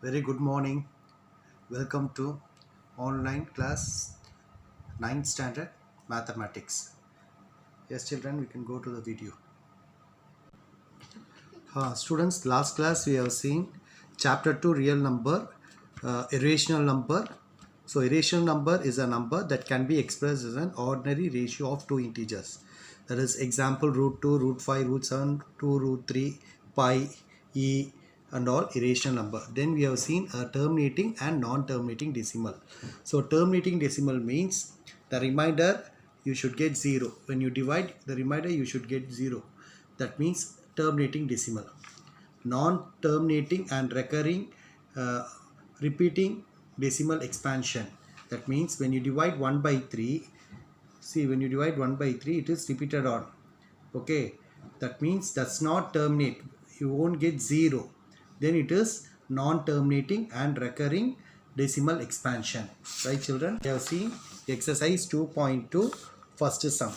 Very good morning. Welcome to online class 9th standard mathematics. Yes, children, we can go to the video. Students, last class we have seen chapter 2 real number, irrational number. So irrational number is a number that can be expressed as an ordinary ratio of two integers. That is example root 2, root 5, root 7, 2, root 3, pi, e and all irrational number. Then we have seen a terminating and non-terminating decimal. So terminating decimal means the remainder you should get 0. When you divide the remainder you should get 0. That means terminating decimal. Non-terminating and recurring repeating decimal expansion. That means when you divide 1 by 3, see when you divide 1 by 3 it is repeated on. Okay, that means that's not terminate. You won't get 0. Then it is non-terminating and recurring decimal expansion. Right, children? You have seen exercise 2.2 first sum.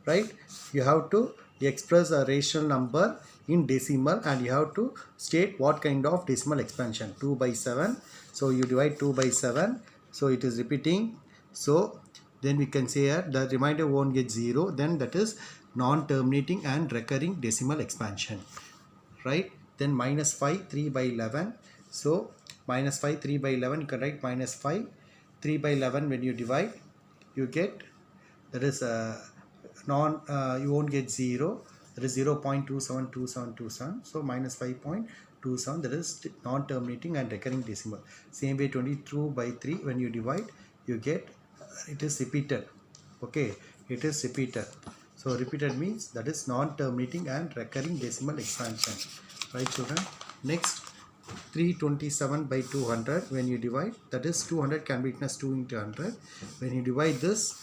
Right? You have to express a rational number in decimal and you have to state what kind of decimal expansion. 2 by 7. So you divide 2 by 7. So it is repeating. So then we can say here the remainder won't get 0. Then that is non-terminating and recurring decimal expansion. Right? Then minus 5 3 by 11. So minus 5 3 by 11 you can write minus 5 3 by 11. When you divide you get, that is you won't get 0. That is 0.272727. So minus 5.27, that is non-terminating and recurring decimal. Same way 22 by 3 when you divide you get, it is repeated. Okay, it is repeated. So repeated means that is non-terminating and recurring decimal expansion. Right, children? Next, 327 by 200 when you divide, that is 200 can be written as 2 into 100. When you divide this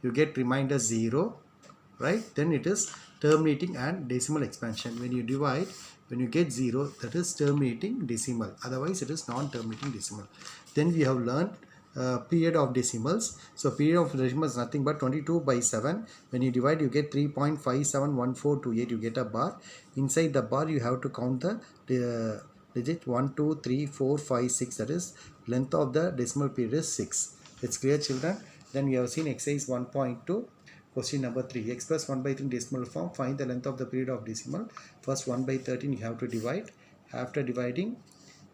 you get remainder 0. Right? Then it is terminating and decimal expansion. When you divide, when you get 0, that is terminating decimal. Otherwise it is non-terminating decimal. Then we have learned period of decimals. So period of decimals is nothing but 22 by 7. When you divide you get 3.571428. You get a bar. Inside the bar you have to count the digit 1 2 3 4 5 6. That is length of the decimal period is 6. It's clear, children? Then we have seen exercise 1.2. Question number 3. Express 1 by 3 decimal form. Find the length of the period of decimal. First 1 by 13 you have to divide. After dividing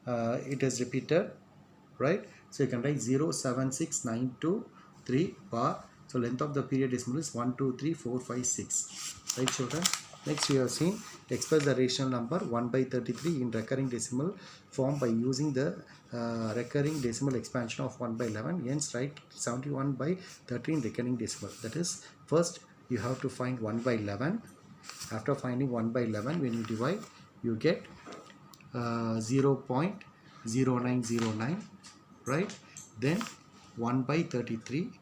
it is repeated. Right? So you can write 0.76923 bar. So length of the period decimal is 1 2 3 4 5 6. Right, children? Next we have seen express the rational number 1 by 33 in recurring decimal form by using the recurring decimal expansion of 1 by 11. Hence write 71 by 13 recurring decimal. That is, first you have to find 1 by 11. After finding 1 by 11, when you divide you get 0.0909. Right? Then 1 by 33.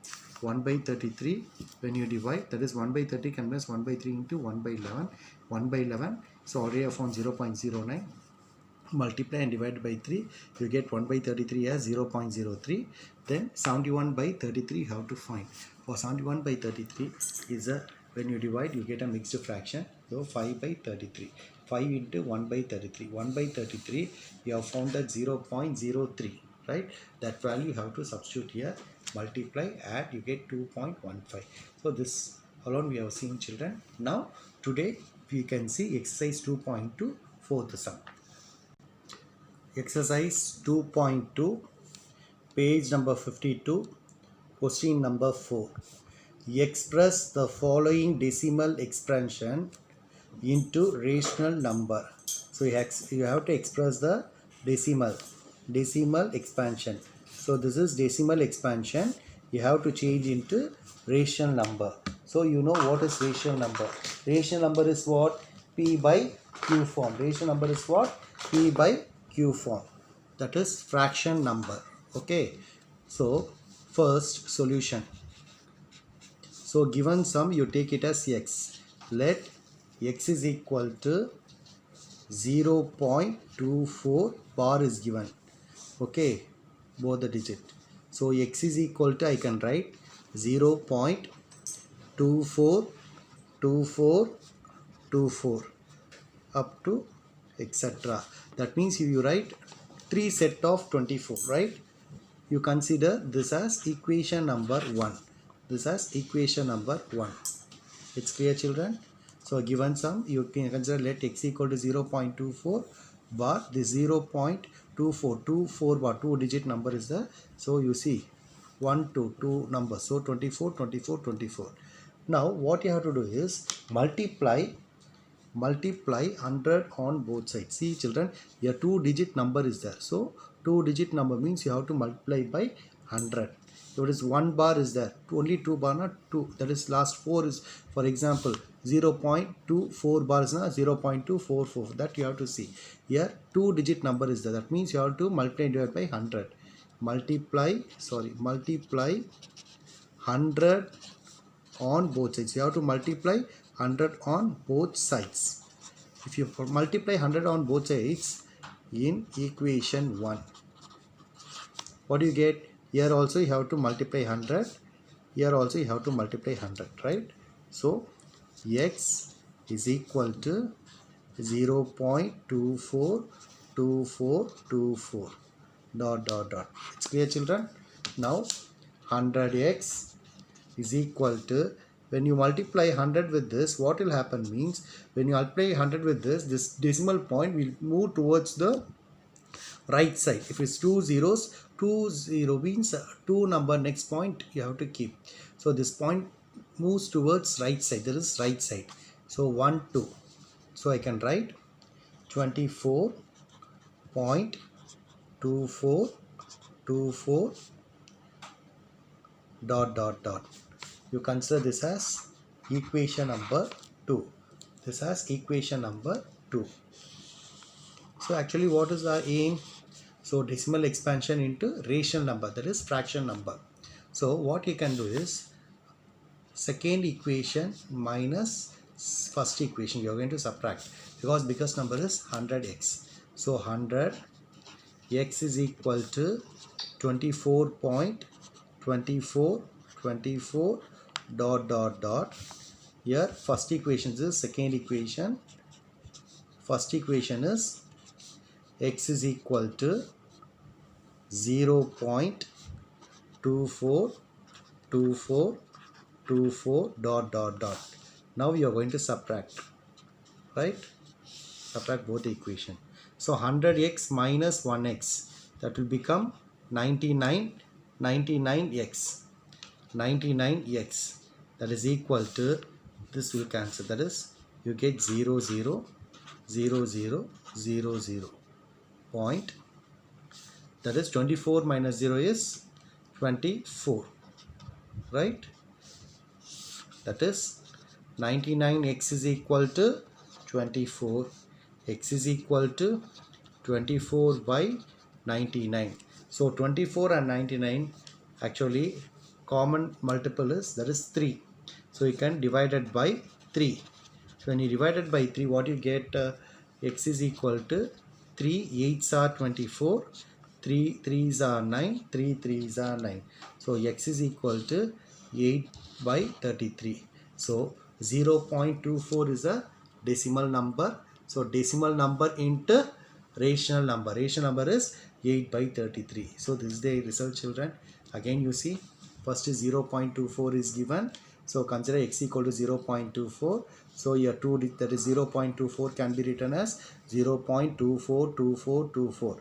1 by 33 when you divide, that is 1 by 30 converts 1 by 3 into 1 by 11. 1 by 11. So already I found 0.09. Multiply and divide by 3. You get 1 by 33 as 0.03. Then 71 by 33 you have to find. For 71 by 33 is a, when you divide you get a mixed fraction. So 5 by 33. 5 into 1 by 33. 1 by 33 you have found that 0.03. Right? That value you have to substitute here. Multiply, add, you get 2.15. So this alone we have seen, children. Now today we can see exercise 2.2 fourth sum. Exercise 2.2 page number 52, question number 4. Express the following decimal expansion into rational number. So you have to express the decimal expansion. So this is decimal expansion. You have to change into rational number. So you know what is rational number. Rational number is what? P by Q form. Rational number is what? P by Q form. That is fraction number. Okay. So first solution. So given sum you take it as x. Let x is equal to 0.24 bar is given. Okay, both the digit. So x is equal to, I can write 0.242424 up to etc. That means if you write 3 set of 24, right? You consider this as equation number 1. This as equation number 1. It's clear, children? So given sum, you can consider let x equal to 0.24 bar. The 0.24 bar, 2-digit number is there. So you see 1 to 2 numbers. So 24, 24, 24. Now what you have to do is multiply 100 on both sides. See, children, your 2-digit number is there. So 2-digit number means you have to multiply by 100. So it is 1 bar is there, only 2 bar, not 2, that is last 4 is, for example, 0.24 bar is not 0.244, that you have to see. Here 2-digit number is there, that means you have to multiply and divide by 100. Multiply 100 on both sides. You have to multiply 100 on both sides. If you multiply 100 on both sides in equation 1, what do you get? Here also you have to multiply 100. Here also you have to multiply 100, right? So x is equal to 0.242424 dot dot dot. It's clear, children? Now 100x is equal to, when you multiply 100 with this, what will happen means, when you multiply 100 with this decimal point will move towards the right side. If it's 2 zeros, 20 means 2 number next point you have to keep. So this point moves towards right side, that is right side. So 1 2, so I can write 24.2424 dot dot dot. You consider this as equation number 2. This as equation number 2. So actually what is our aim? So decimal expansion into rational number, that is fraction number. So what you can do is second equation minus first equation, you are going to subtract, because biggest number is 100x. So 100 x is equal to 24.2424 dot dot dot. Here first equation is second equation. First equation is x is equal to 0.242424 dot dot dot. Now you are going to subtract, right? Subtract both the equation. So 100x minus 1x, that will become 99x. 99x, that is equal to, this will cancel, that is you get 0 0 0 0 0 0 point, that is 24 minus 0 is 24, right? That is 99x is equal to 24. X is equal to 24 by 99. So 24 and 99 actually common multiple is, that is 3. So you can divide it by 3. So when you divide it by 3, what you get? X is equal to 3 8s are 24, 3 3s are 9, 3 3s are 9. So x is equal to 8 by 33. So 0.24 is a decimal number. So decimal number into rational number. Rational number is 8 by 33. So this is the result, children. Again you see, first is 0.24 is given. So consider x equal to 0.24. So your 2, that is 0.24 can be written as 0.242424.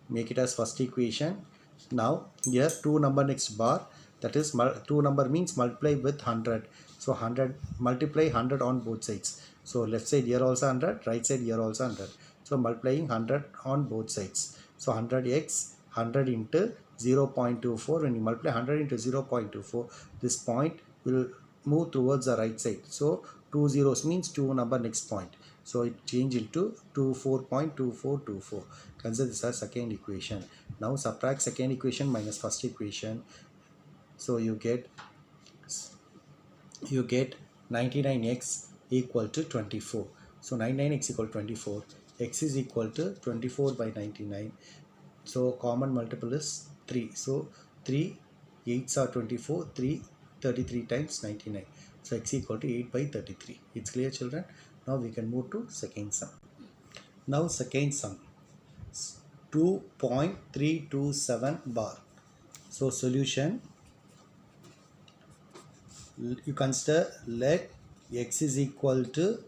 Make it as first equation. Now here 2 number next bar, that is 2 number means multiply with 100. So 100, multiply 100 on both sides. So left side here also 100, right side here also 100. So multiplying 100 on both sides. So 100x, 100 into 0.24. When you multiply 100 into 0.24, this point will move towards the right side. So 2 zeros means 2 number next point. So it change into 24.2424. Consider this as second equation. Now subtract second equation minus first equation. So you get 99x equal to 24. So 99x equal to 24. X is equal to 24 by 99. So common multiple is 3. So 3 8s are 24. 3 33 times 99. So x equal to 8 by 33. It's clear, children? Now we can move to second sum. Now second sum. 2.327 bar. So solution, you consider let x is equal to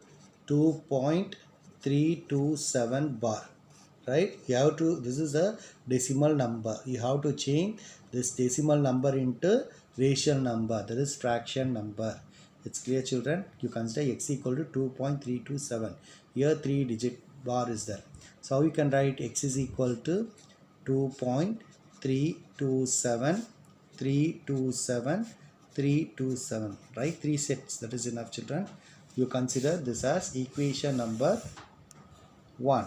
2.327 bar, right? You have to, this is a decimal number, you have to change this decimal number into rational number, that is fraction number. It's clear, children? You consider x equal to 2.327. Here 3-digit bar is there. So how you can write x is equal to 2.327 327 327, right? 3 sets, that is enough, children. You consider this as equation number 1.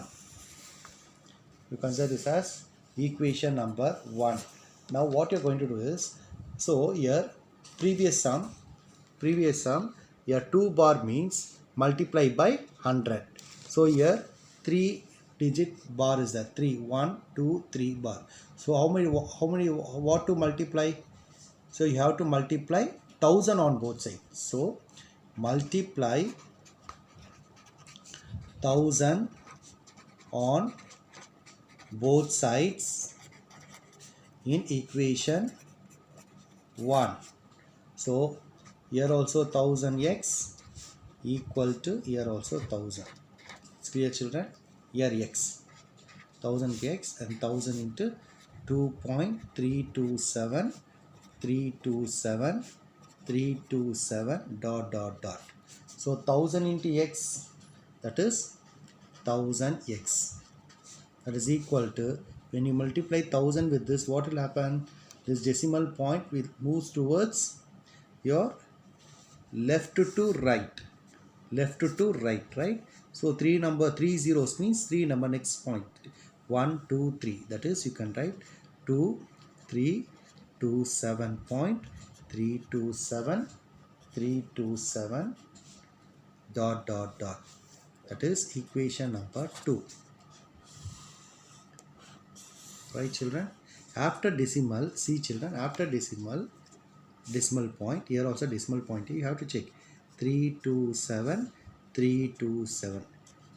You consider this as equation number 1. Now what you're going to do is, so here previous sum, here 2 bar means multiply by 100. So here 3-digit bar is there, 3, 1, 2, 3 bar. So how many what to multiply? So you have to multiply 1000 on both sides. So multiply 1000 on both sides in equation 1. So here also 1000x equal to here also 1000. It's clear, children? Here x 1000x and 1000 into 2.327 327 327 dot dot dot. So 1000 into x, that is 1000x, that is equal to, when you multiply 1000 with this, what will happen? This decimal point will move towards your left to right, right? So 3 zeros means 3 number next point, 1 2 3, that is you can write 2 3 27.327 327 dot dot dot, that is equation number 2, right, children? After decimal, see children, after decimal point, here also decimal point, you have to check 327 327.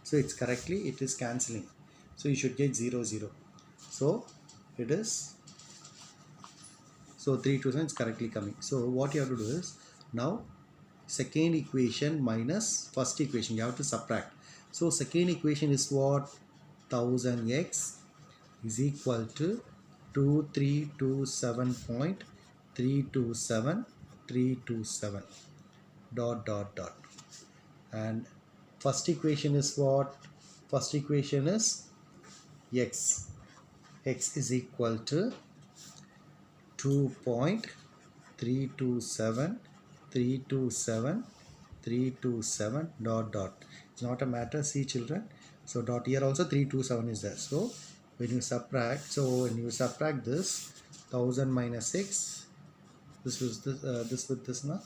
So it's correctly, it is cancelling, so you should get 0 0. So it is, so 327 is correctly coming. So what you have to do is, now second equation minus first equation, you have to subtract. So second equation is what? 1000x is equal to 2327.327 327 dot dot dot. And first equation is what? First equation is x is equal to 2.327 327 327 dot dot. It's not a matter, see children. So dot, here also 327 is there. So when you subtract, this 1000 minus 6, this was this with this now,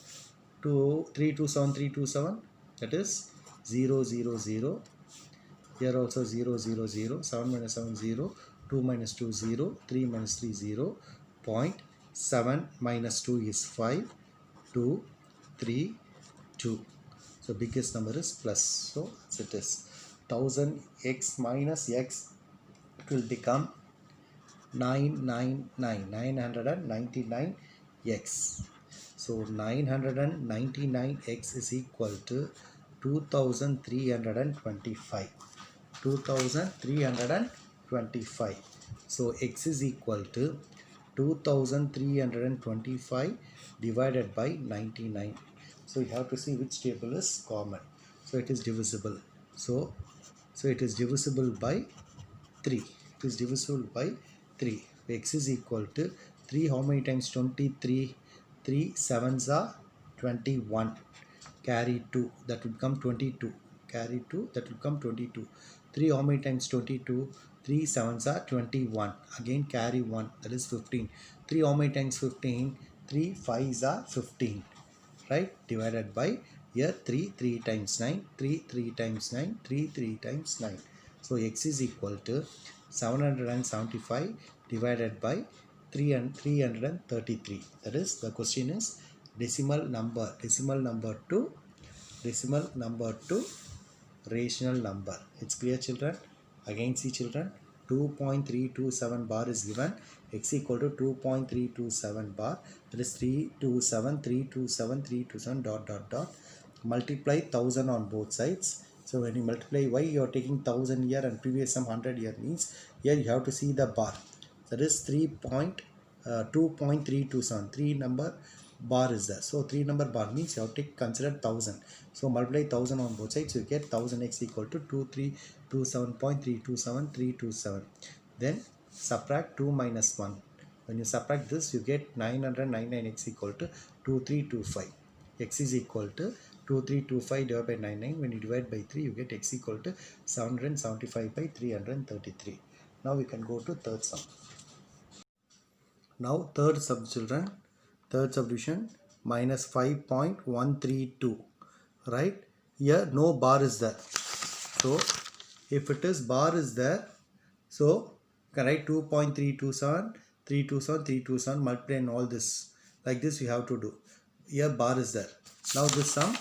327 327, that is 0 0 0. Here also 0 0 0. 7 minus 7 0. 2 minus 2 0. 3 minus 3 0. 0.7 minus 2 is 5. 2 3 2. So biggest number is plus. So it is 1000x minus x, it will become 999x. So 999x is equal to 2325. 2325. So x is equal to 2325 divided by 99. So you have to see which table is common. So it is divisible. So it is divisible by 3. It is divisible by 3. X is equal to 3. How many times 23? 3 sevens are 21. Carry 2. That would become 22. Carry 2. That will become 22. 3 how many times 22? 3 sevens are 21. Again carry 1. That is 15. 3 how many times 15? 3 fives are 15. Right? Divided by, here 3 times 9. 3 times 9. 3 times 9. So x is equal to 775 divided by 333. That is, the question is decimal number to rational number. It's clear, children? Again see children, 2.327 bar is given. X equal to 2.327 bar, that is 327 dot. Multiply 1000 on both sides. So when you multiply, why you are taking 1000 here and previous sum 100 here, means here you have to see the bar. That is 2.327, 3 number bar is there. So 3 number bar means you have to consider 1000. So multiply 1000 on both sides, you get 1000x equal to 2327.327327. Then subtract 2 minus 1. When you subtract this, you get 999x equal to 2325. X is equal to 2325 divided by 99. When you divide by 3, you get x equal to 775 by 333. Now we can go to third sum. Now third sum, children, third subdivision, minus 5.132, right? Here no bar is there. So if it is bar is there, so you can write 2.327, 327, multiply and all this. Like this you have to do. Here bar is there. Now this sum,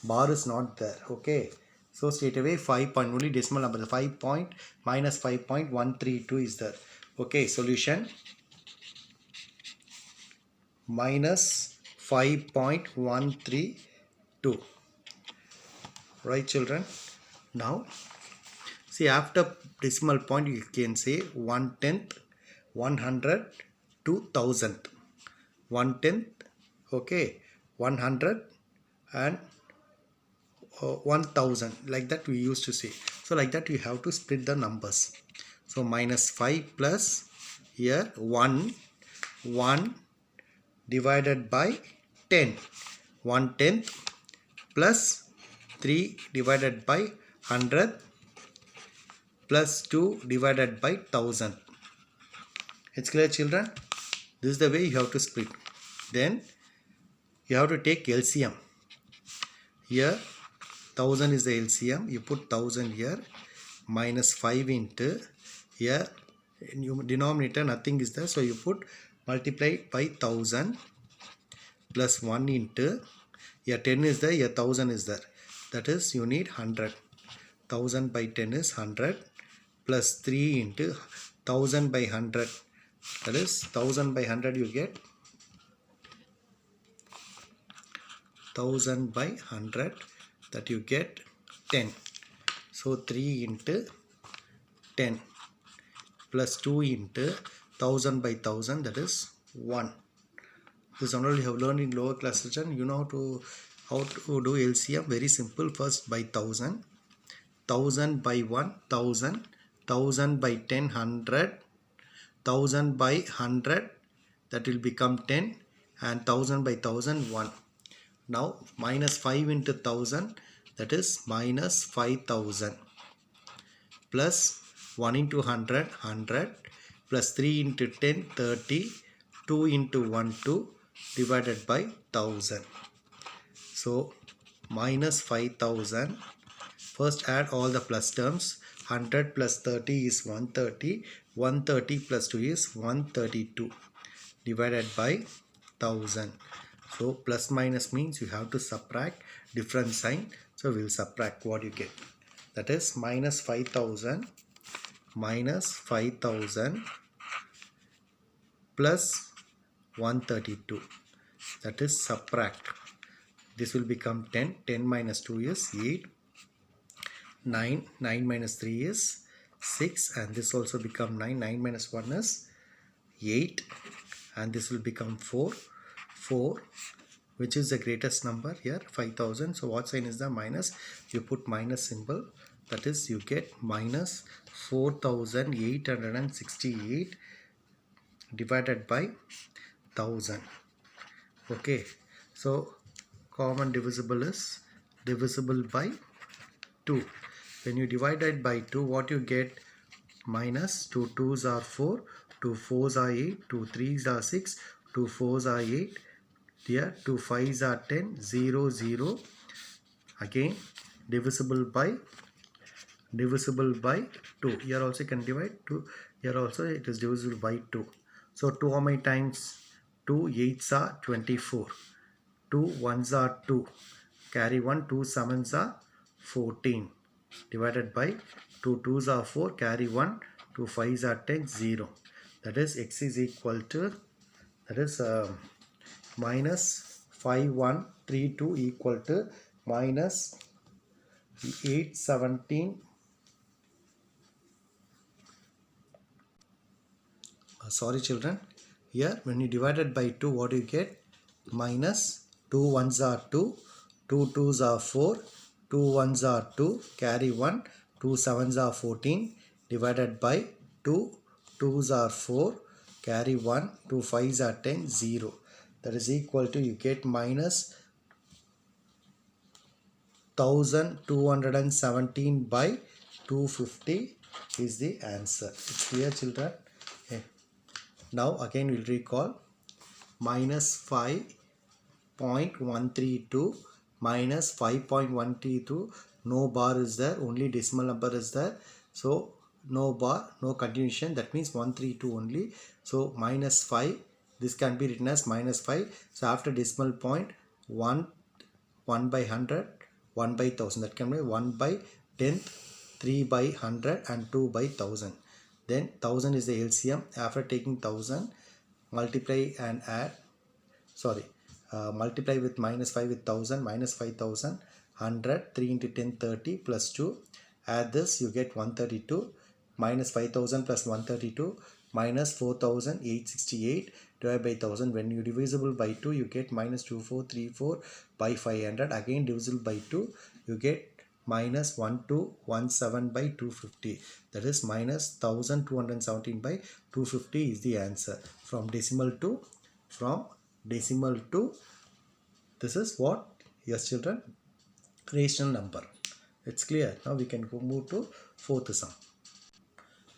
bar is not there. Okay. So straight away 5 point, only decimal number, 5 point minus 5.132 is there. Okay, solution minus 5.132. Right, children? Now see, after decimal point you can say 1/10th, 100 to 1000th, 1/10th, okay, 100 and 1000, like that we used to say. So like that we have to split the numbers. So minus 5 plus here 1 divided by 10, 1/10th plus 3 divided by 100 plus 2 divided by 1000. It's clear, children? This is the way you have to split. Then you have to take LCM. Here 1000 is the LCM. You put 1000 here, minus 5 into here, denominator nothing is there, so you put multiply by 1000 plus 1 into here 10 is there, here 1000 is there. That is you need 100. 1000 by 10 is 100 plus 3 into 1000 by 100. That is 1000 by 100 you get 1000 by 100, that you get 10. So 3 into 10 plus 2 into 1000 by 1000, that is 1. This one you have learned in lower class, children. You know how to do LCM. Very simple. First by 1000, 1000 by 1, 1000, 1000 by 10, 100, 1000 by 100, that will become 10, and 1000 by 1000, 1. Now minus 5 into 1000, that is minus 5000, plus 1 into 100, 100, plus 3 into 10, 30, 2 into 1, 2, divided by 1000. So minus 5000. First add all the plus terms. 100 plus 30 is 130. 130 plus 2 is 132, divided by 1000. So plus minus means you have to subtract, different sign. So we will subtract what you get. That is minus 5000 plus 132. That is subtract. This will become 10. 10 minus 2 is 8. 9. 9 minus 3 is 6. And this also become 9. 9 minus 1 is 8. And this will become 4. 4. Which is the greatest number here? 5000. So what sign is the minus? You put minus symbol. That is you get minus 4868 divided by 1000. Okay, so common divisible is divisible by 2. When you divide it by 2, what you get? Minus 2 2s are 4, 2 4s are 8, 2 3s are 6, 2 4s are 8. Here 2 5s are 10, 0 0. Again divisible by 2. Here also you can divide 2. Here also it is divisible by 2. So 2 how many times? 2 8s are 24. 2 1s are 2. Carry 1. 2 7s are 14. Divided by 2 2s are 4. Carry 1. 2 5s are 10, 0. That is x is equal to, that is minus 5132 equal to minus 817. Sorry children, here when you divide it by 2, what do you get? Minus 2 ones are 2, 2 twos are 4, 2 ones are 2, carry 1, 2 sevens are 14, divided by 2, twos are 4, carry 1, 2 fives are 10, 0. That is equal to, you get minus 1217 by 250 is the answer. It's clear children? Okay. Now again we'll recall minus 5.132 minus 5.132, no bar is there, only decimal number is there, so no bar, no continuation, that means 132 only. So minus 5, this can be written as minus 5. So after decimal point, 1 by 100, 1 by 1000, that can be 1 by 10th, 3 by 100 and 2 by 1000. Then 1000 is the LCM. After taking 1000, multiply and add, multiply with minus 5 with 1000, minus 5000, 100, 3 into 10, 30 plus 2. Add this, you get 132, minus 5000 plus 132, minus 4868 divided by 1000. When you divisible by 2, you get minus 2434 by 500. Again divisible by 2, you get minus 1217 by 250. That is minus 1217 by 250 is the answer. From decimal to this is what? Yes children, rational number. It's clear. Now we can go move to fourth sum.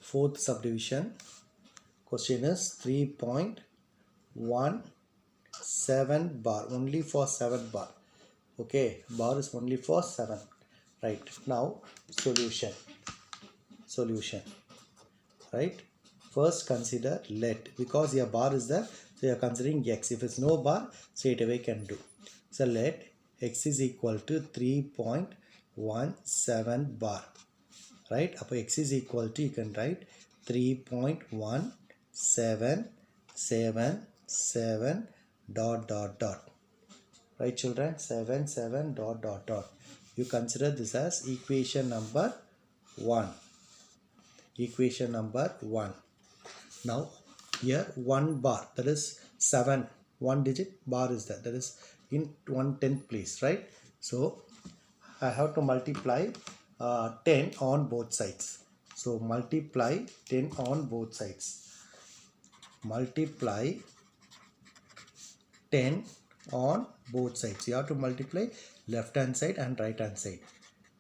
Fourth subdivision. Question is 3.17 bar, only for 7 bar. Okay, bar is only for 7. Right. Now solution. Right. First consider let, because your bar is there, so you are considering x. If it's no bar, straight away can do. So let x is equal to 3.17 bar. Right. Up x is equal to, you can write 3.1777 dot. Right children, 77 dot. You consider this as equation number 1. Equation number 1. Now here 1 bar, that is 7, 1 digit bar is there, that is in 1/10th place, right? So I have to multiply 10 on both sides. So multiply 10 on both sides. Multiply 10 on both sides. You have to multiply left hand side and right hand side.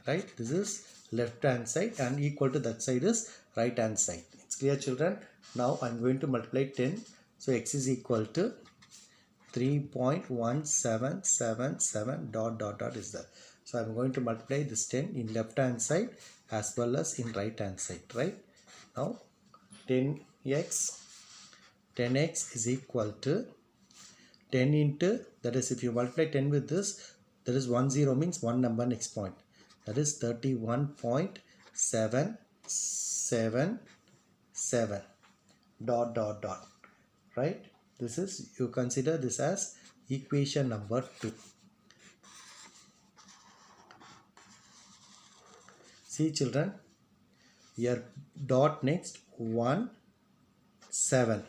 Right? This is left hand side and equal to that side is right hand side. It's clear children? Now I'm going to multiply 10. So x is equal to 3.1777 dot is there. So I'm going to multiply this 10 in left hand side as well as in right hand side. Right? Now 10x is equal to 10 into, that is if you multiply 10 with this, that is 10 means one number next point. That is 31.777 dot. Right? This is, you consider this as equation number 2. See children, here dot next 1 7.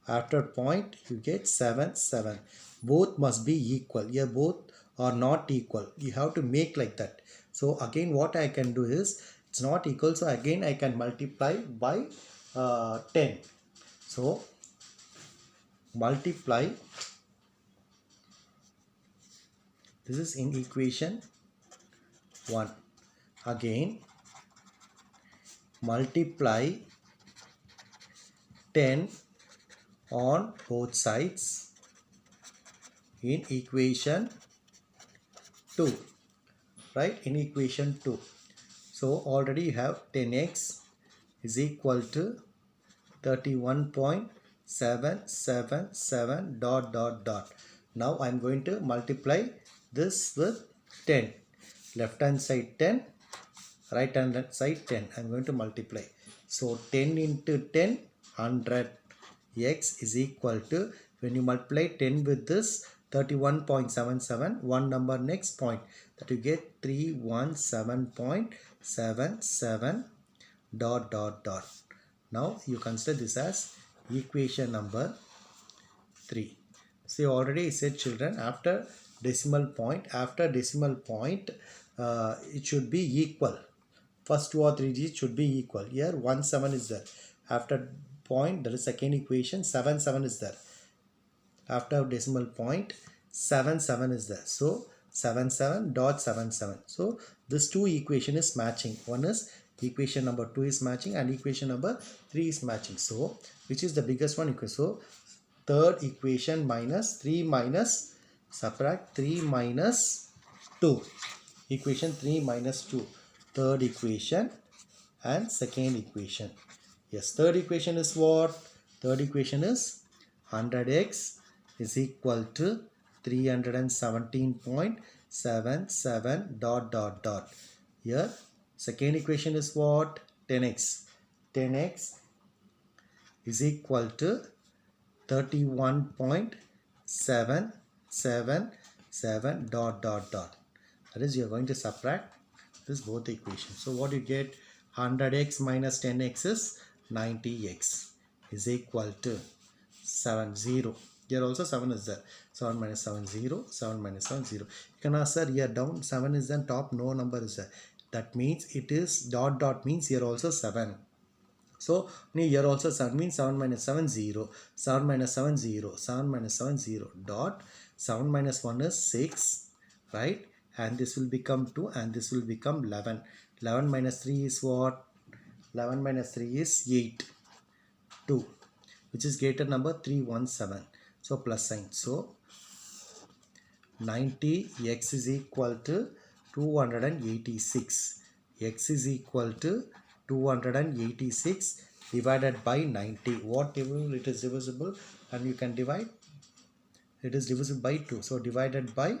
After point you get 7 7. Both must be equal. Here both are not equal. You have to make like that. So again what I can do is, it's not equal, so again I can multiply by 10. So multiply, this is in equation 1. Again multiply 10 on both sides in equation 2. Right? In equation 2. So already you have 10x is equal to 31.777 dot. Now I am going to multiply this with 10. Left hand side 10, right hand side 10. I am going to multiply. So 10 into 10, 100. X is equal to, when you multiply 10 with this 31.77, one number next point, that you get 317.77 dot dot dot. Now you consider this as equation number 3. See, already I said children, after decimal point, it should be equal. First 2 or 3 digits should be equal. Here 1 7 is there. After point, there is second equation, 7 7 is there. After decimal point, 7 7 is there. So 77.77. So this two equation is matching. One is equation number 2 is matching and equation number 3 is matching. So which is the biggest one? So third equation minus 3 minus, subtract 3 minus 2. Equation 3 minus 2. Third equation and second equation. Yes, third equation is what? Third equation is 100x is equal to 317.77 dot dot dot. Here second equation is what? 10x. 10x is equal to 31.777 dot dot dot. That is, you are going to subtract this both equations. So what you get? 100x minus 10x is 90x is equal to 70. Here also 7 is there. 7 minus 7 0. 7 minus 7 0. You can ask, sir, here down 7 is then top, no number is there. That means it is dot dot, means here also 7. So here also 7 means 7 minus 7 0. 7 minus 7 0. 7 minus 7 0 dot. 7 minus 1 is 6, right? And this will become 2 and this will become 11. 11 minus 3 is what? 11 minus 3 is 8. 2, which is greater number 317. So plus sign. So 90x is equal to 286. X is equal to 286 divided by 90. What table? It is divisible and you can divide. It is divisible by 2. So divided by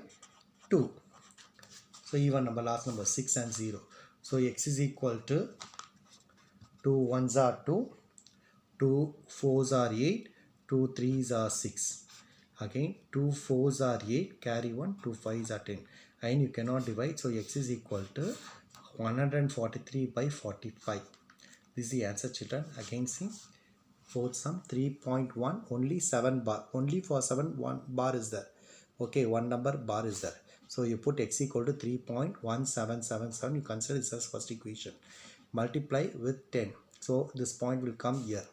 2. So even number, last number 6 and 0. So x is equal to 2 1s are 2, 2 4s are 8, 2 3s are 6. Again 2 4s are 8, carry 1, 2 5s are 10. And you cannot divide. So x is equal to 143 by 45. This is the answer, children. Again see, fourth sum 3.1, only 7 bar. Only for 7 1 bar is there. Okay, one number bar is there. So you put x equal to 3.1777. You consider this as first equation. Multiply with 10. So this point will come here.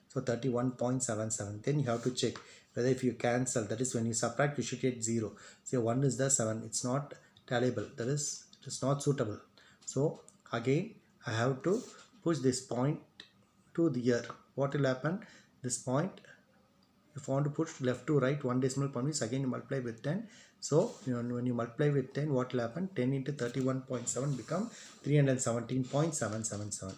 So 31.77. Then you have to check whether if you cancel, that is when you subtract, you should get 0. Say 1 is the 7. It's not tallyable. That is, it is not suitable. So again I have to push this point to the here. What will happen? This point, if you want to push left to right, one decimal point means again you multiply with 10. So when you multiply with 10, what will happen? 10 into 31.7 become 317.777.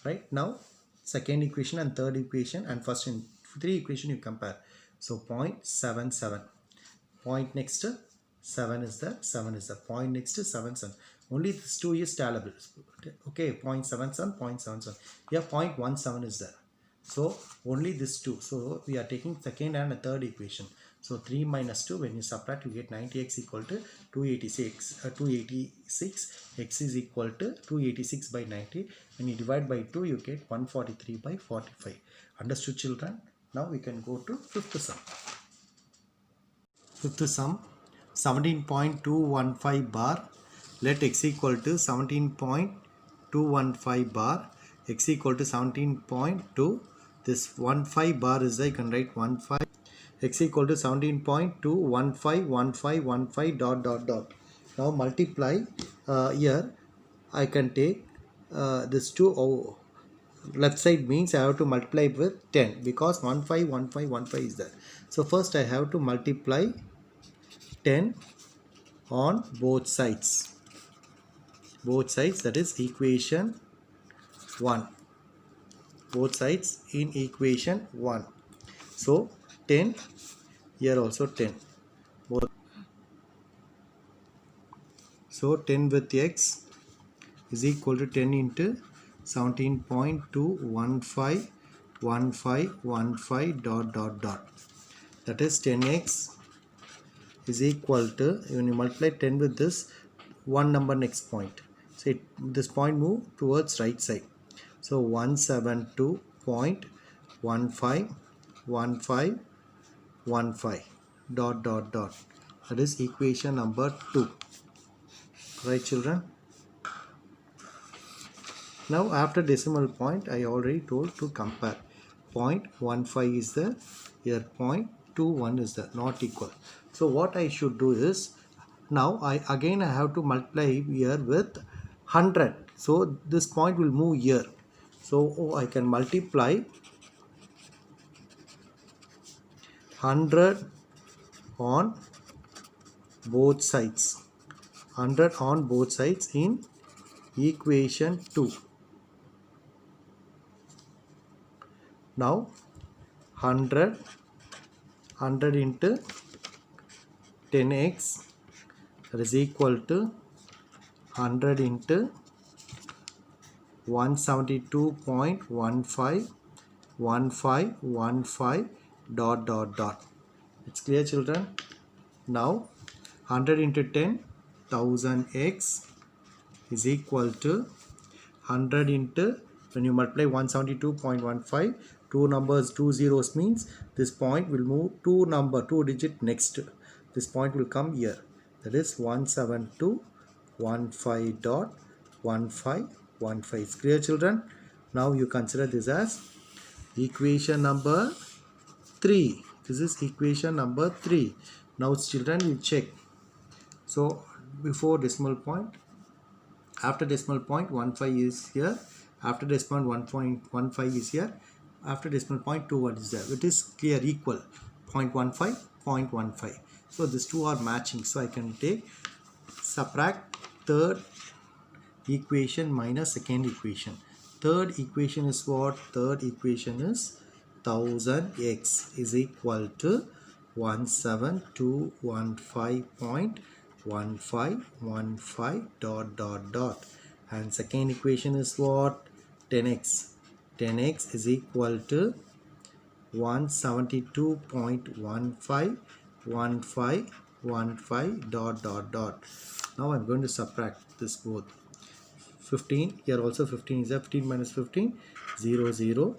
Right? Now second equation and third equation and first and three equation you compare. So 0.77. Point next to 7 is there. 7 is the point next to 7 7. Only this 2 is tellable. Okay, 0.77, 0.77. Here 0.17 is there. So only this 2. So we are taking second and a third equation. So 3 minus 2, when you subtract, you get 90x equal to 286. 286. X is equal to 286 by 90. When you divide by 2, you get 143 by 45. Understood, children? Now we can go to fifth sum. Fifth sum, 17.215 bar. Let x equal to 17.215 bar. X equal to 17.2. This 15 bar is there. You can write 15. X equal to 17.2151515 dot dot dot. Now multiply. Here I can take this 2 left side, means I have to multiply with 10 because 151515 is there. So first I have to multiply 10 on both sides. Both sides, that is equation 1. Both sides in equation 1. So 10, here also 10. Both. So 10 with x is equal to 10 into 17.2151515 dot. That is 10x is equal to, when you multiply 10 with this one number next point, so this point move towards right side, so 172.151515 dot. That is equation number 2. Right, children? Now after decimal point, I already told to compare. 0.15 is there, here 0.21 is there, not equal. So what I should do is, now I have to multiply here with 100. So this point will move here. So I can multiply 100 on both sides. 100 on both sides in equation 2. Now 100 into 10x, that is equal to 100 into 172.151515 dot. It's clear, children? Now 100 into 10, 1000x is equal to 100 into, when you multiply 172.15, two numbers, two zeros means this point will move two digit next. This point will come here. That is 172.15.1515. It's clear, children? Now you consider this as equation number 3. This is equation number 3. Now children, you check. So before decimal point, after decimal point 15 is here, after decimal 1.15 is here, after decimal point 21 is there. It is clear, equal, 0.15, 0.15. So these two are matching. So I can take, subtract third equation minus second equation. Third equation is what? Third equation is 1000x is equal to 17215.1515 dot. And second equation is what? 10x. 10x is equal to 172.151515 dot. Now I'm going to subtract this both. 15, here also 15 is there. 15 minus 15, 0 0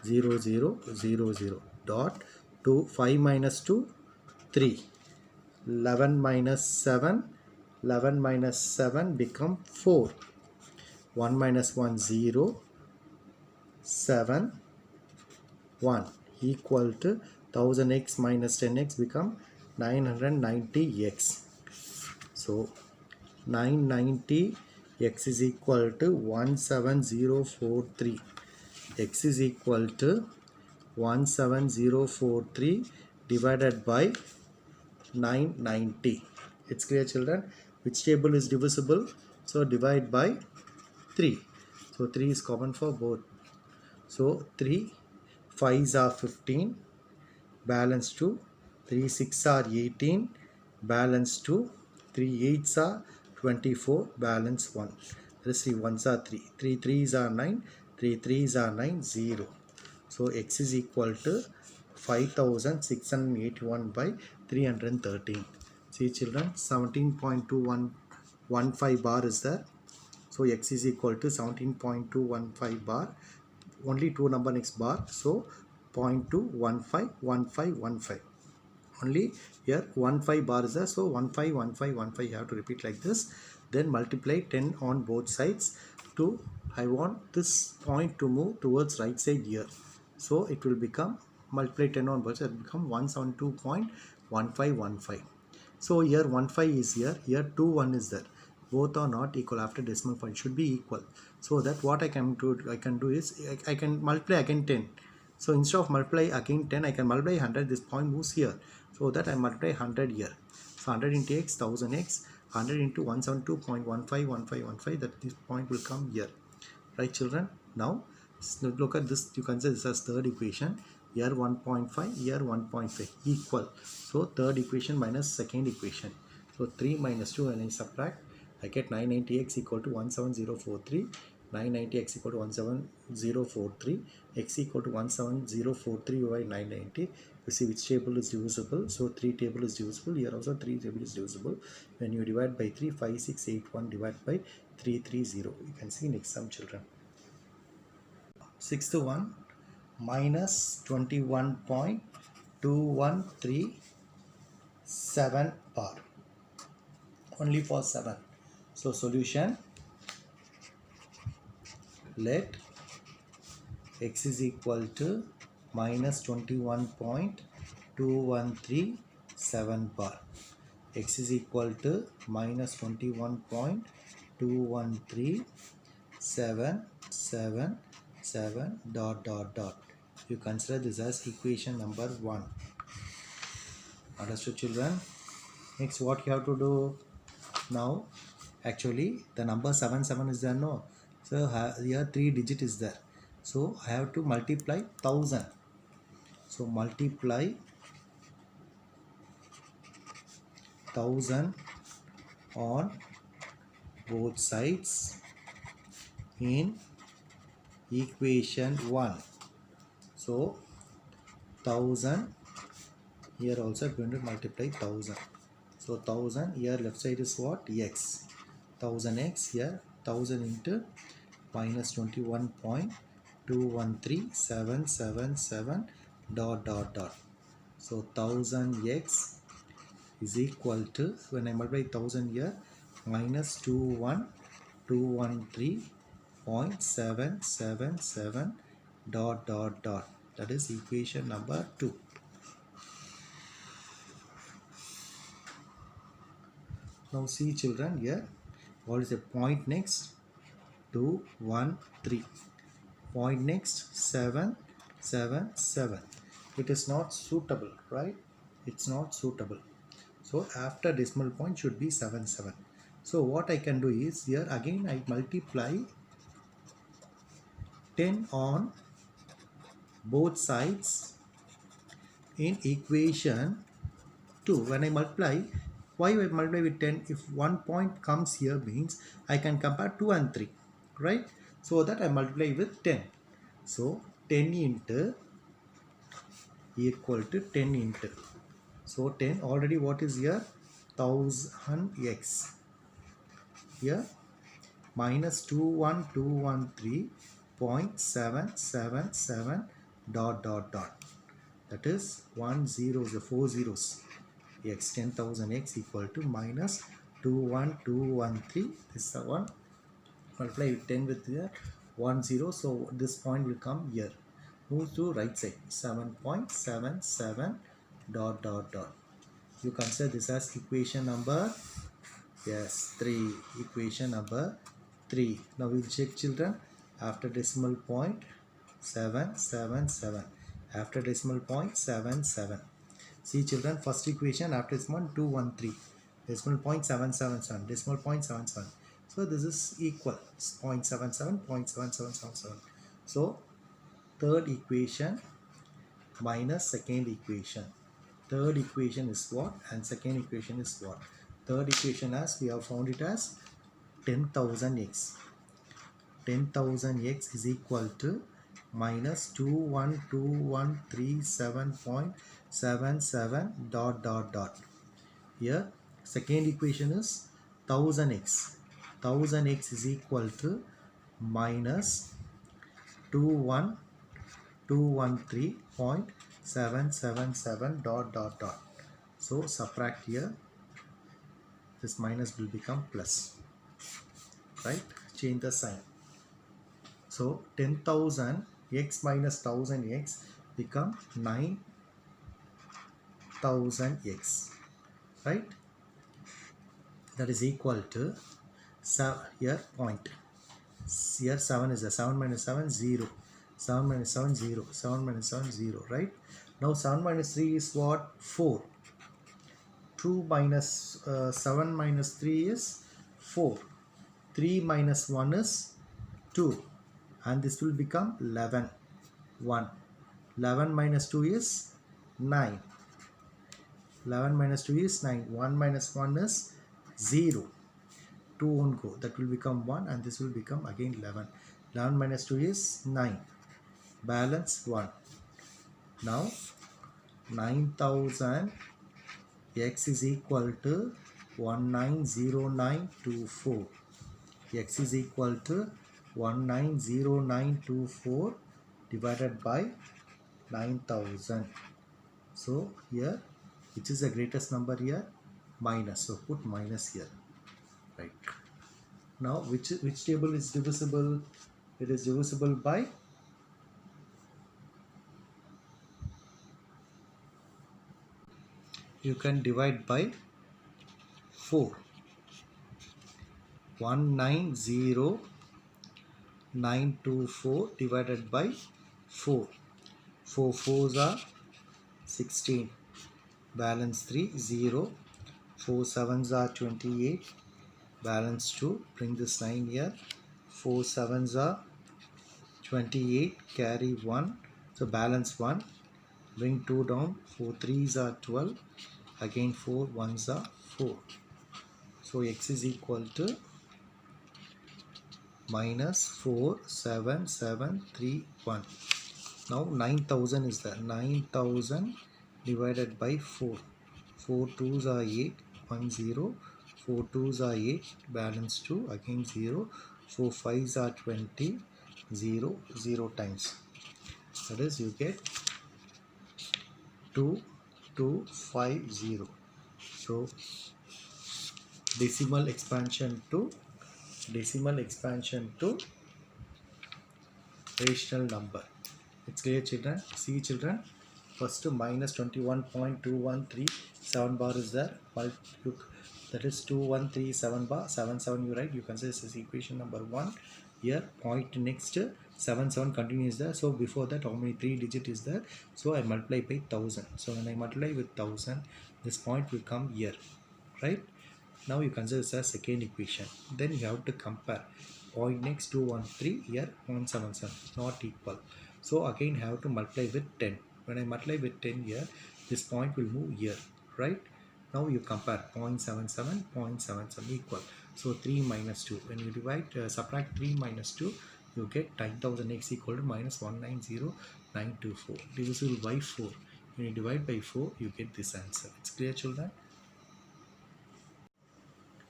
0 0 0 0 dot. 2, 5 minus 2, 3. 11 minus 7, 11 minus 7 become 4. 1 minus 1, 0. 7 1 equal to 1000x minus 10x become 990x. So 990x is equal to 17043. X is equal to 17043 divided by 990. It's clear, children? Which table is divisible? So divide by 3. So 3 is common for both. So 3 5s are 15, balance 2. 3 6 are 18, balance 2. 3 8s are 24, balance 1. Let's see, 1s are 3. 3 3s are 9, 3 3s are 9, 0. So x is equal to 5681 by 313. See, children, 17.2115 bar is there. So x is equal to 17.215 bar. Only two number next bar. So 0.2151515. Only here 15 bar is there. So 151515 you have to repeat like this. Then multiply 10 on both sides. To I want this point to move towards right side here. So it will become, multiply 10 on both sides, it will become 172.1515. So here 15 is here, here 21 is there. Both are not equal. After decimal point should be equal. So that what I can do is I can multiply again 10. So instead of multiply again 10, I can multiply 100. This point moves here. So that I multiply 100 here. So 100 into x, 1000x, 100 into 172.151515, that this point will come here. Right, children? Now look at this. You consider this as third equation. Here 1.5, here 1.5 equal. So third equation minus second equation. So 3 minus 2, and I subtract, I get 990x equal to 17043 990 x equal to 17043, x equal to 17043 by 990. You see which table is divisible. So 3 table is divisible. Here also 3 table is divisible. When you divide by 3, 5681 divided by 330. You can see next sum, children. Sixth one, minus 21.2137 bar. Only for 7. So solution, let x is equal to minus 21.2137 bar. X is equal to minus 21.213777 dot dot dot. You consider this as equation number 1. Understood, children? Next, what you have to do now? Actually, the number 77 is there, no? So here 3 digit is there. So I have to multiply 1000. So multiply 1000 on both sides in equation 1. So 1000, here also I'm going to multiply 1000. So 1000, here left side is what? X. 1000x, here 1000 into minus 21.213777 dot dot dot. So 1000x is equal to, when I multiply 1000 here, minus 21213.777 dot dot dot. That is equation number 2. Now see, children, here what is the point next? 2 1 3. Point next 7 7 7. It is not suitable, right? It's not suitable. So after decimal point should be 7 7. So what I can do is, here again I multiply 10 on both sides in equation 2. When I multiply, why I multiply with 10? If one point comes here means I can compare 2 and 3, right? So that I multiply with 10. So 10 into equal to 10 into. So 10 already, what is here? 1000x. Here minus 21213.777 dot dot dot. That is 1 0, the 4 zeros. X 10,000x equal to minus 21213. This is the one. Multiply with 10 with here 1 0. So this point will come here. Move to right side. 7.77 dot dot dot. You consider this as equation number, yes, 3. Equation number 3. Now we'll check, children. After decimal point 7 7 7. After decimal point 7 7. See, children, first equation after this one 213. Decimal point 777. Decimal point 77. So this is equal 0.77 0.7777. So third equation minus second equation. Third equation is what and second equation is what? Third equation, as we have found it as 10,000x. 10,000x is equal to minus 21213.77 dot dot dot. Here second equation is 1000x. 1000x is equal to minus 21213.777 dot dot dot. So subtract here. This minus will become plus, right? Change the sign. So 10,000 x minus 1000x become 9,000x, right? That is equal to, here point, here 7 is a 7 minus 7 0, 7 minus 7 0, 7 minus 7 0, right? Now 7 minus 3 is what? 4. 2 minus 7 minus 3 is 4. 3 minus 1 is 2. And this will become 11. 1. 11 minus 2 is 9. 11 minus 2 is 9. 1 minus 1 is 0. 2 won't go, that will become 1 and this will become again 11. 11 minus 2 is 9, balance 1. Now 9000 x is equal to 190924. X is equal to 190924 divided by 9000. So here, which is the greatest number here? Minus. So put minus here. Right. Now which table is divisible? It is divisible by you can divide by 4. 190924 divided by 4. 4 4s are 16. Balance 3 0. 4 7s are 28. Balance 2. Bring this 9 here. 4 7s are 28. Carry 1. So balance 1. Bring 2 down. 4 3s are 12. Again 4 1s are 4. So x is equal to minus 4 7 7 3 1. Now 9000 is there. 9000 divided by 4. 4 2s are 8. 1 0. 4 2s are 8. Balance 2. Again 0. 4 5s are 20. 0 0 times. That is, you get 2250. So decimal expansion to rational number. It's clear, children? See, children, first minus 21.2137 bar is there. That is 2137 bar 77 you write. You consider this is equation number 1. Here point next 77 continues there. So before that, how many 3 digit is there? So I multiply by 1000. So when I multiply with 1000, this point will come here, right? Now you consider this as second equation. Then you have to compare. Point next 213, here 177, not equal. So again have to multiply with 10. When I multiply with 10 here, this point will move here, right? Now you compare 0.77, 0.77 equal. So 3 minus 2. When you divide, subtract 3 minus 2, you get 9000x equal to minus 190924. Divisible by 4. When you divide by 4, you get this answer. It's clear, children?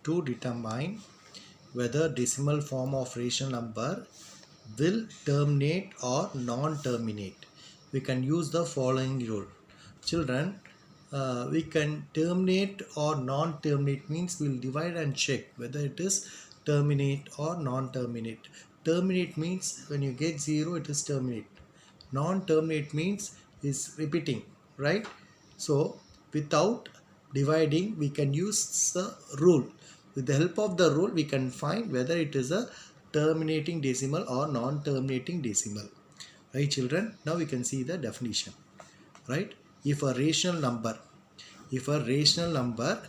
To determine whether decimal form of rational number will terminate or non-terminate, we can use the following rule. Children, we can terminate or non-terminate means we'll divide and check whether it is terminate or non-terminate. Terminate means when you get 0, it is terminate. Non-terminate means is repeating, right? So without dividing, we can use the rule. With the help of the rule, we can find whether it is a terminating decimal or non-terminating decimal. Right, children? Now we can see the definition. Right? If a rational number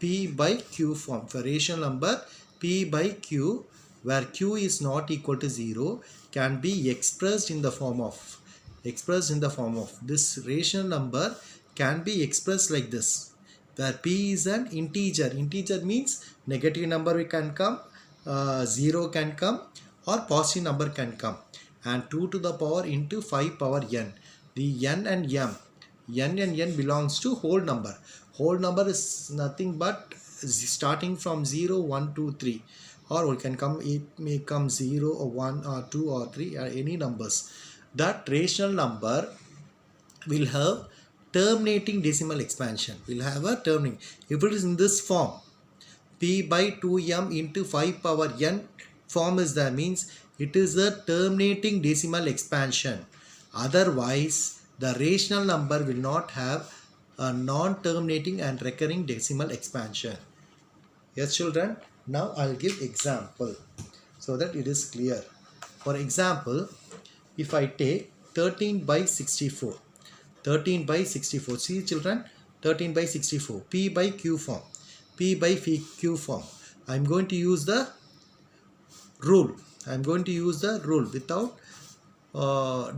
P by Q form, for rational number P by Q, where Q is not equal to 0, can be expressed in the form of this rational number can be expressed like this, where P is an integer. Integer means negative number can come, 0 can come, or positive number can come, and 2 to the power into 5 power n. The n and n belongs to whole number. Whole number is nothing but starting from 0, 1, 2, 3, or it may come 0 or 1 or 2 or 3 or any numbers. That rational number will have terminating decimal expansion. Will have a terminating. If it is in this form, P by 2m into 5 power n form is there, means it is a terminating decimal expansion. Otherwise, the rational number will not have a non-terminating and recurring decimal expansion. Yes, children. Now I'll give example so that it is clear. For example, if I take 13 by 64. 13 by 64. See, children, 13 by 64. P by Q form. P by Q form. I'm going to use the rule. Without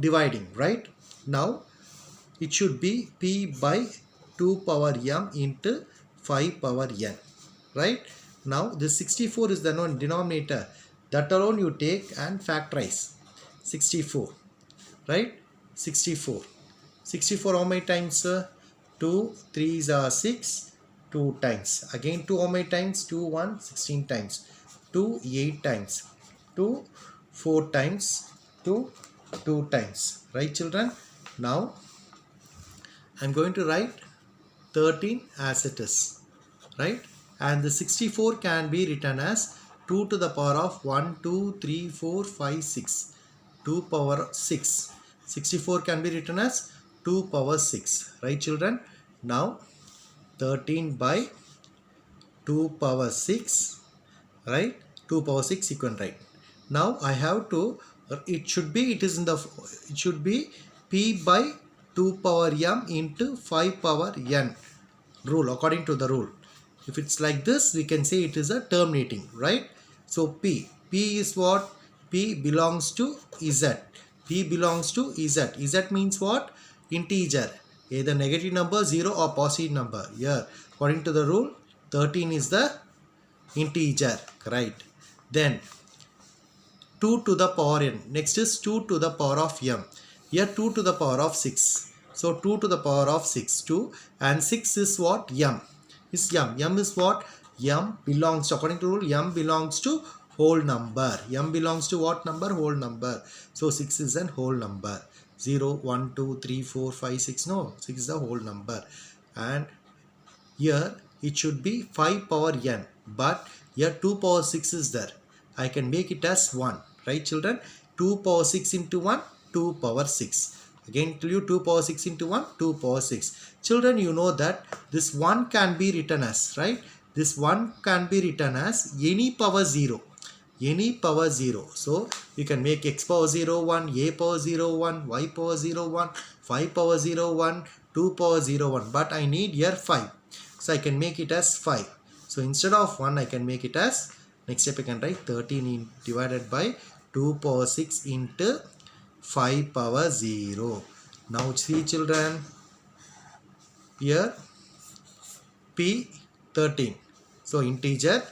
dividing, right? Now it should be P by 2 power m into 5 power n, right? Now this 64 is the denominator. That alone you take and factorize. 64, right? 64. 64 how many times? 2 3s are 6. 2 times. Again 2 how many times? 2 1 16 times. 2 8 times. 2 4 times. 2 2 times. Right, children? Now I'm going to write 13 as it is, right? And the 64 can be written as 2 to the power of 1 2 3 4 5 6, 2 power 6. 64 can be written as 2 power 6, right, children? Now 13 by 2 power 6, right? 2 power 6 you can write. Now I have to, it should be p by 2 power m into 5 power n rule, according to the rule. If it's like this, we can say it is a terminating, right? So p is what? P belongs to z. P belongs to z. Z means what? Integer, either negative number, 0 or positive number. Here according to the rule, 13 is the integer, right? Then 2 to the power n. Next is 2 to the power of m. Here 2 to the power of 6. So 2 to the power of 6. 2 and 6 is what? M. Is m. M is what? M belongs to, according to rule, m belongs to whole number. M belongs to what number? Whole number. So 6 is an whole number. 0, 1, 2, 3, 4, 5, 6. No, 6 is the whole number. And here it should be 5 power n. But here 2 power 6 is there. I can make it as 1. Right, children? 2 power 6 into 1, 2 power 6. Again tell you 2 power 6 into 1, 2 power 6. Children, you know that this 1 can be written as, right? This 1 can be written as any power 0. Any power 0. So you can make x power 0, 1, a power 0, 1, y power 0, 1, 5 power 0, 1, 2 power 0, 1. But I need here 5. So I can make it as 5. So instead of 1, I can make it as, next step I can write 13 divided by 2 power 6 into 5 power 0. Now see, children, here p 13. So integer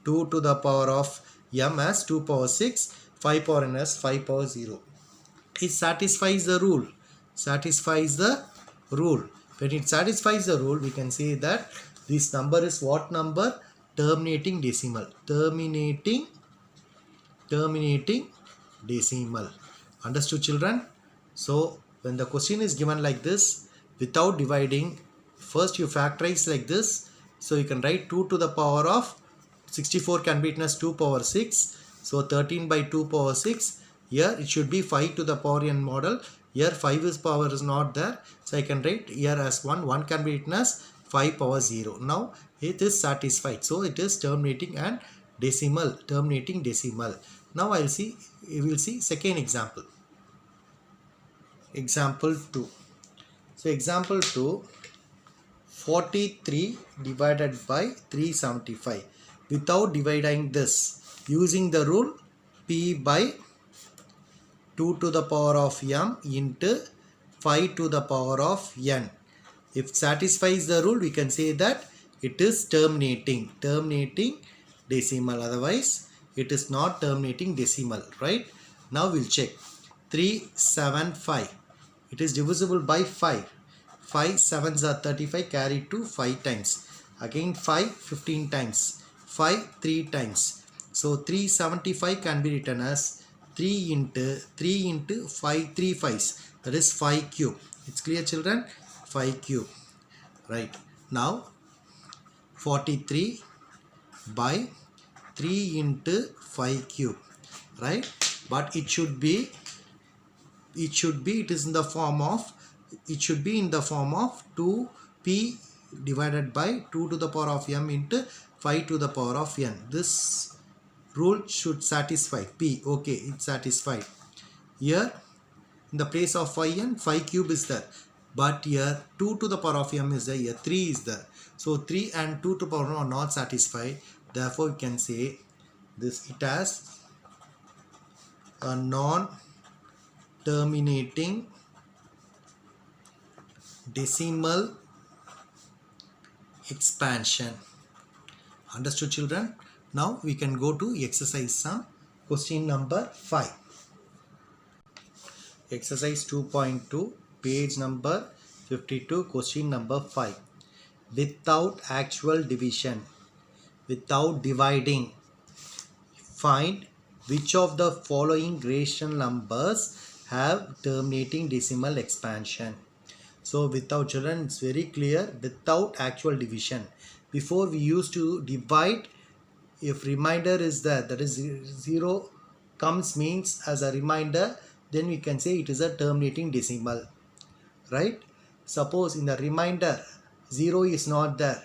2 to the power of m as 2 power 6, 5 power n as 5 power 0. It satisfies the rule. Satisfies the rule. When it satisfies the rule, we can say that this number is what number? Terminating decimal. Terminating decimal. Understood, children? So when the question is given like this, without dividing, first you factorize like this. So you can write 2 to the power of 64 can be written as 2 power 6. So 13 by 2 power 6. Here it should be 5 to the power n model. Here 5 power is not there. So I can write here as 1. 1 can be written as 5 power 0. Now it is satisfied. So it is terminating and decimal. Terminating decimal. Now we will see second example. Example 2. So example 2, 43 divided by 375. Without dividing this, using the rule p by 2 to the power of m into 5 to the power of n. If satisfies the rule, we can say that it is terminating decimal. Otherwise, it is not terminating decimal, right? Now we'll check. 375. It is divisible by 5. 5 7s are 35, carried to 5 times. Again 5 15 times. 5 3 times. So 375 can be written as 3 into 5 3 5s. That is 5 cube. It's clear, children? 5 cube. Right. Now 43 by 3 into 5 cube. Right. But it is in the form of 2p divided by 2 to the power of m into 5 to the power of n. This rule should satisfy p. Okay, it's satisfied. Here in the place of 5n, 5 cube is there. But here 2 to the power of m is there. Here 3 is there. So 3 and 2 to the power are not satisfied. Therefore, we can say this, it has a non-terminating decimal expansion. Understood, children? Now we can go to exercise sum, question number 5. Exercise 2.2, page number 52, question number 5. Without actual division, without dividing, find which of the following rational numbers have terminating decimal expansion. So without, children, it's very clear, without actual division. Before we used to divide, if remainder is there, that is 0 comes means as a reminder, then we can say it is a terminating decimal, right? Suppose in the remainder 0 is not there,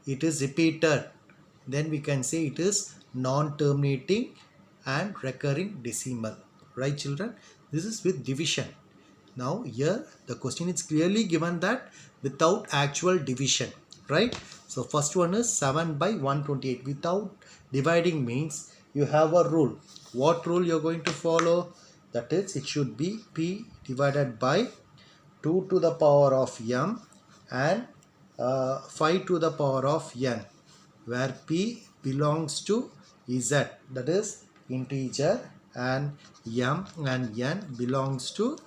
it is repeated, then we can say it is non-terminating and recurring decimal, right children? This is with division. Now here the question is clearly given that without actual division, right? So first one is 7 by 128. Without dividing means you have a rule. What rule you are going to follow? That is, it should be p divided by 2 to the power of m and 5 to the power of n, where p belongs to z, that is integer, and m and n belongs to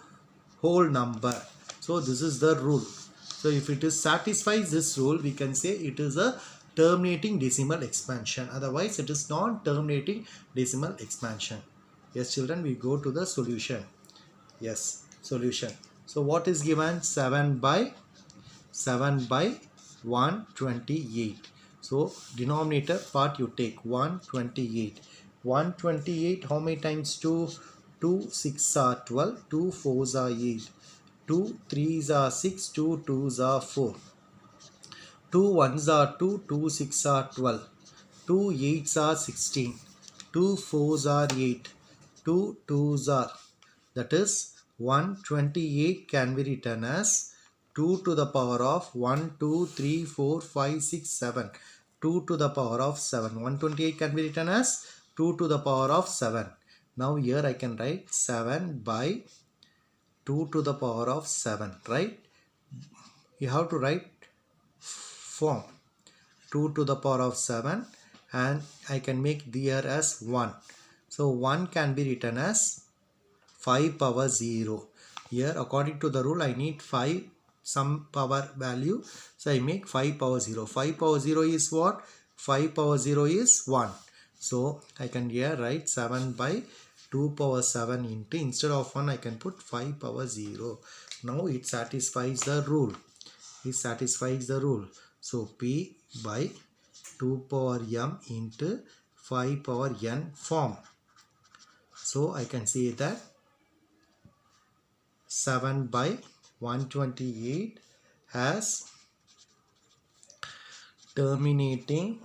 whole number. So this is the rule. So if it is satisfies this rule, we can say it is a terminating decimal expansion. Otherwise it is non-terminating decimal expansion. Yes children, we go to the solution. Yes, solution. So what is given? 7 by 128. So denominator part you take 128. 128, how many times 2? 2 6 are 12, 2 4s are 8, 2 3s are 6, 2 2s are 4, 2 1s are 2, 2 6 are 12, 2 8s are 16, 2 4s are 8, 2 2s are, that is 128 can be written as 2 to the power of 1 2 3 4 5 6 7, 2 to the power of 7. 128 can be written as 2 to the power of 7. Now here I can write 7 by 2 to the power of 7, right? You have to write form 2 to the power of 7, and I can make here as 1. So 1 can be written as 5 power 0. Here according to the rule I need 5 some power value, so I make 5 power 0. 5 power 0 is what? 5 power 0 is 1. So I can here write 7 by 2 power 7 into, instead of 1 I can put 5 power 0. Now it satisfies the rule. It satisfies the rule. So p by 2 power m into 5 power n form. So I can say that 7 by 128 has terminating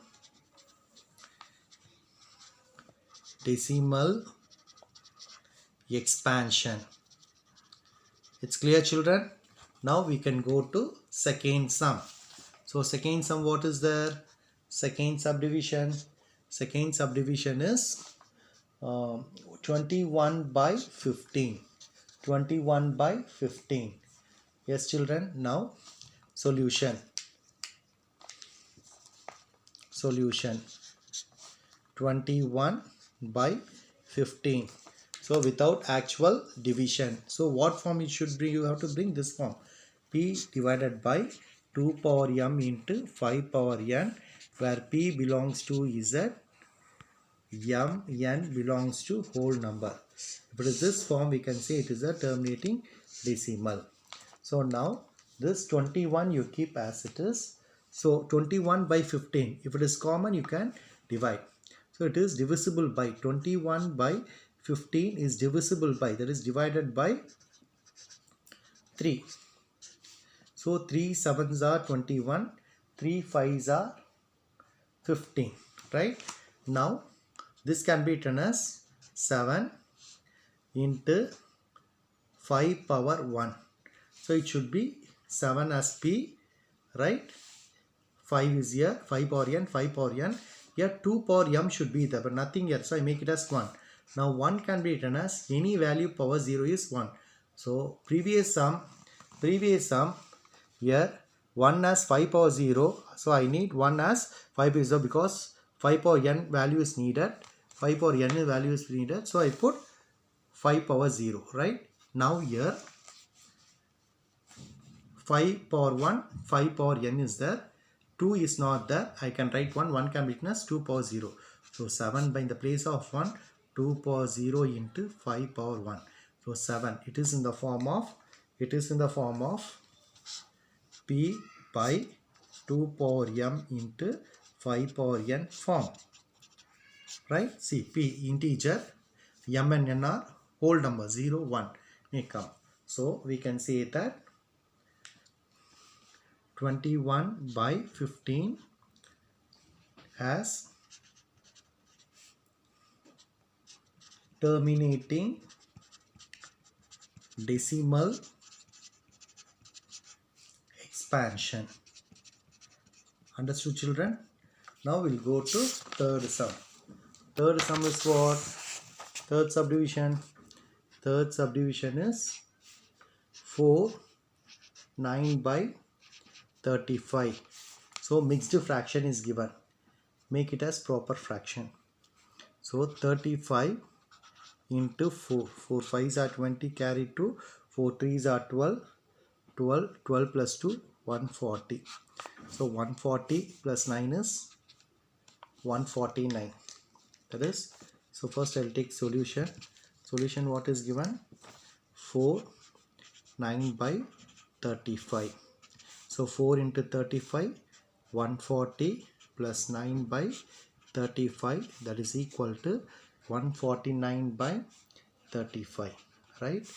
decimal expansion. It's clear children? Now we can go to second sum. So second sum, what is there? Second subdivision. Second subdivision is 21 by 15. 21 by 15. Yes children, now solution. Solution 21 by 15. So without actual division. So what form it should bring? You have to bring this form. P divided by 2 power m into 5 power n, where p belongs to z, m, n belongs to whole number. If it is this form, we can say it is a terminating decimal. So now this 21 you keep as it is. So 21 by 15. If it is common, you can divide. So it is divisible by 21 by 15 is divisible by, that is divided by 3. So 3 7s are 21, 3 5s are 15, right? Now this can be written as 7 into 5 power 1. So it should be 7 as p, right? 5 is here, 5 power n, 5 power n. Here 2 power m should be there, but nothing here, so I make it as 1. Now 1 can be written as any value power 0 is 1. So previous sum here 1 as 5 power 0. So I need 1 as 5 power 0 because 5 power n value is needed. 5 power n value is needed. So I put 5 power 0, right? Now here 5 power 1, 5 power n is there. 2 is not there. I can write 1 can be written as 2 power 0. So 7 by in the place of 1, 2 power 0 into 5 power 1. So 7. It is in the form of p by 2 power m into 5 power n form. Right? See, p integer, m and n are whole number, 0, 1 may come. So we can say that 21 by 15 as terminating decimal expansion. Understood, children? Now we'll go to third sum. Third sum is what? Third subdivision. Third subdivision is 4, 9 by 35. So mixed fraction is given. Make it as proper fraction. So 35 into 4. 4 5s are 20, carry 2. 4 3s are 12. 12 plus 2, 140. So 140 plus 9 is 149. That is, so first I'll take solution. Solution what is given? 4, 9 by 35. So 4 into 35, 140 plus 9 by 35, that is equal to 149 by 35, right?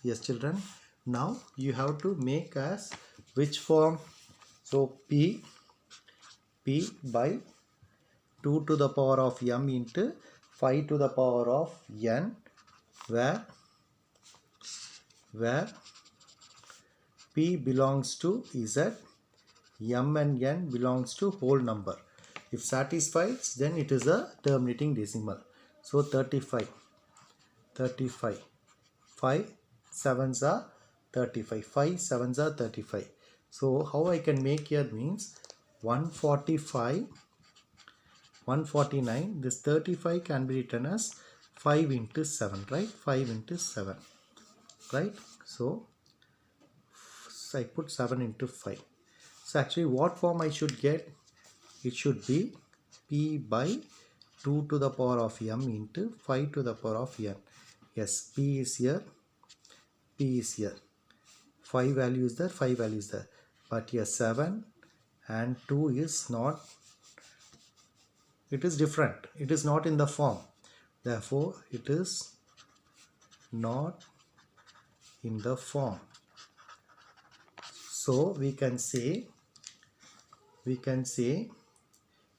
Yes, children. Now you have to make as which form? So p by 2 to the power of m into 5 to the power of n, where p belongs to z, m and n belongs to whole number. If satisfied, then it is a terminating decimal. So 35, 5 7s are 35, 5 7s are 35. So how I can make here means 145, 149, this 35 can be written as 5 into 7, right? 5 into 7, right? So I put 7 into 5. So actually what form I should get? It should be p by 2 to the power of m into 5 to the power of n. Yes, p is here, 5 value is there, 5 value is there, but here 7 and 2 is not, it is different, it is not in the form, therefore it is not in the form. So we can say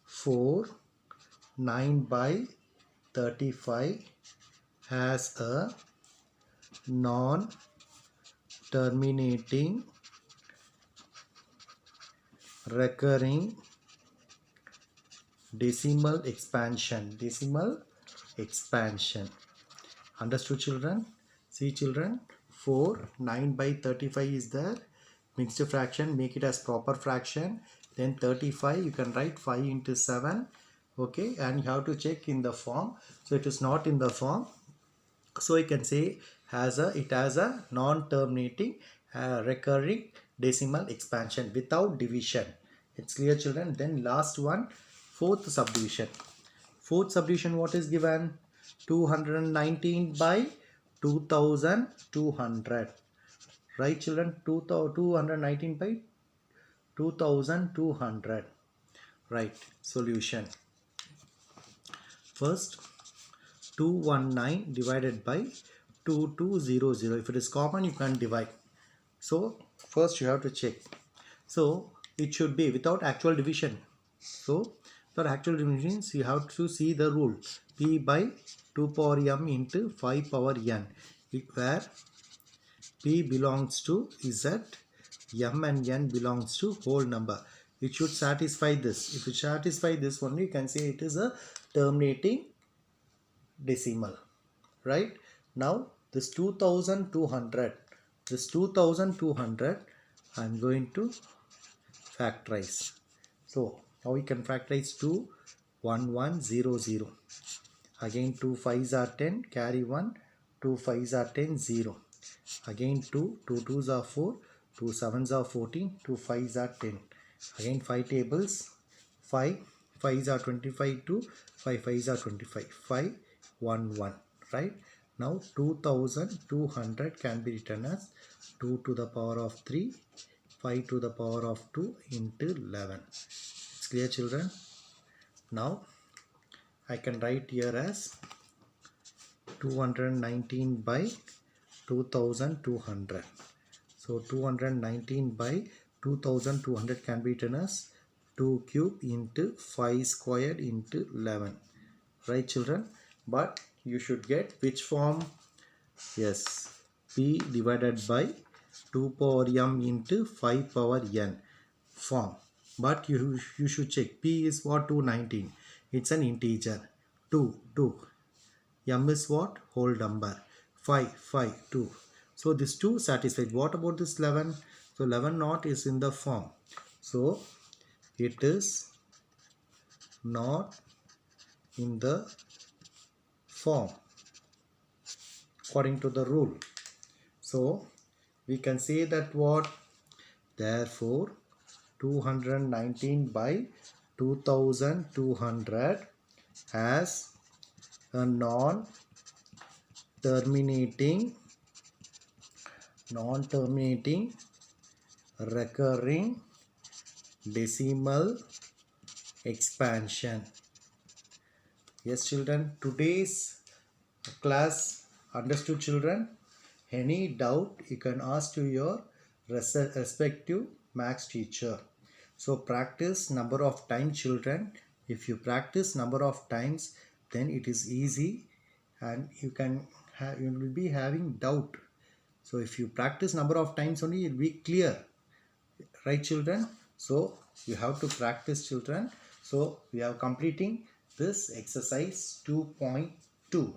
4, 9 by 35 has a non-terminating recurring decimal expansion. Understood, children? See, children, 4, 9 by 35 is there. Mixed fraction, make it as proper fraction. Then 35, you can write 5 into 7. Okay, and you have to check in the form. So it is not in the form. So I can say it has a non-terminating recurring decimal expansion without division. It's clear, children? Then last one, fourth subdivision. Fourth subdivision, what is given? 219 by 2200. Right, children? 219 by 2200. Right, solution. First, 219 divided by 2200. If it is common, you can divide. So first you have to check. So it should be without actual division. So for actual division, you have to see the rule. P by 2 power m into 5 power n, where p belongs to z, m and n belongs to whole number. It should satisfy this. If it satisfies this only, you can say it is a terminating decimal, right? Now this 2200, I'm going to factorize. So how we can factorize 2 1100. Again 2 5s are 10, carry 1, 2 5s are 10, 0. Again 2 2s are 4, 2 7s are 14, 2 5s are 10. Again 5 tables, 5 5s are 25, 2 5 5s are 25, 5 1 1, right? Now 2200 can be written as 2 to the power of 3, 5 to the power of 2 into 11. It's clear, children? Now I can write here as 219 by 2200. So 219 by 2200 can be written as 2 cube into 5 squared into 11. Right, children? But you should get which form? Yes, p divided by 2 power m into 5 power n form. But you should check p is what? 219. It's an integer. 2. M is what? Whole number. 5, 2. So this 2 satisfied. What about this 11? So 11 not is in the form. So it is not in the form according to the rule. So we can say that what? Therefore 219 by 2200 has a non-terminating recurring decimal expansion. Yes, children, today's class understood, children? Any doubt you can ask to your respective maths teacher. So practice number of times, children. If you practice number of times, then it is easy and you will be having doubt. So if you practice number of times only, it will be clear. Right, children? So you have to practice, children. So we are completing this exercise 2.2.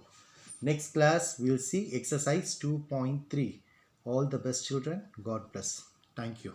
Next class we will see exercise 2.3. All the best, children. God bless. Thank you.